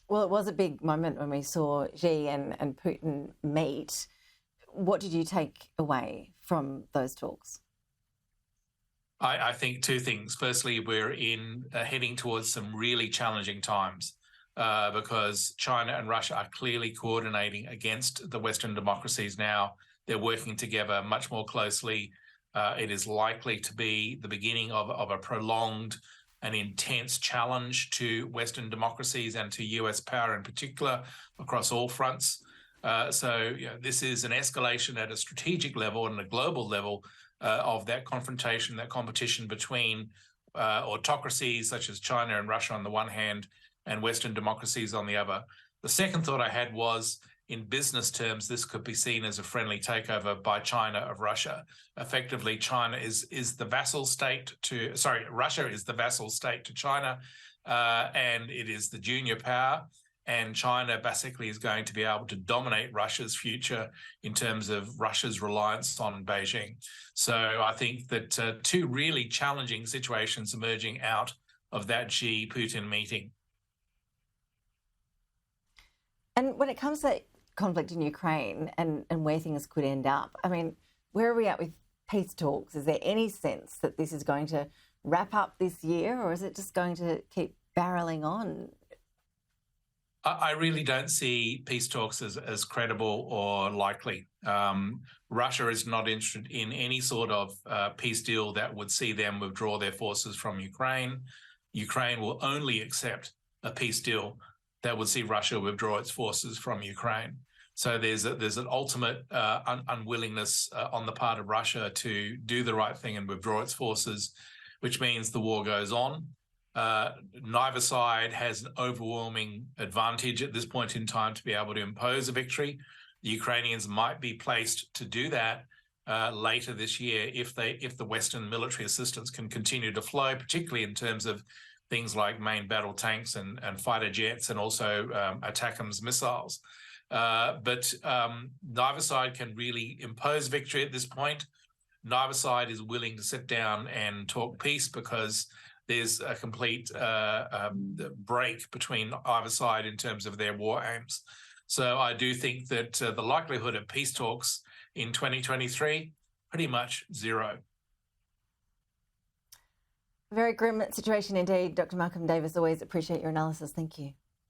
Well, it was a big moment when we saw Xi and Putin meet. What did you take away from those talks? I think two things. Firstly, we're heading towards some really challenging times because China and Russia are clearly coordinating against the Western democracies now. They're working together much more closely. It is likely to be the beginning of a prolonged and intense challenge to Western democracies and to US power in particular across all fronts. This is an escalation at a strategic level and a global level of that confrontation, that competition between autocracies such as China and Russia on the one hand and Western democracies on the other. The second thought I had was, in business terms, this could be seen as a friendly takeover by China of Russia. Effectively, Russia is the vassal state to China, and it is the junior power. And China basically is going to be able to dominate Russia's future in terms of Russia's reliance on Beijing. So I think that two really challenging situations emerging out of that Xi-Putin meeting. And when it comes to conflict in Ukraine and where things could end up, I mean, where are we at with peace talks? Is there any sense that this is going to wrap up this year, or is it just going to keep barreling on? I really don't see peace talks as credible or likely. Russia is not interested in any sort of peace deal that would see them withdraw their forces from Ukraine. Ukraine will only accept a peace deal that would see Russia withdraw its forces from Ukraine. So there's an ultimate unwillingness on the part of Russia to do the right thing and withdraw its forces, which means the war goes on. Neither side has an overwhelming advantage at this point in time to be able to impose a victory. The Ukrainians might be placed to do that later this year if the Western military assistance can continue to flow, particularly in terms of things like main battle tanks and fighter jets and also ATACMS missiles. But neither side can really impose victory at this point. Neither side is willing to sit down and talk peace because there's a complete break between either side in terms of their war aims. So I do think that the likelihood of peace talks in 2023, pretty much zero. Very grim situation indeed. Dr. Malcolm Davis, always appreciate your analysis. Thank you.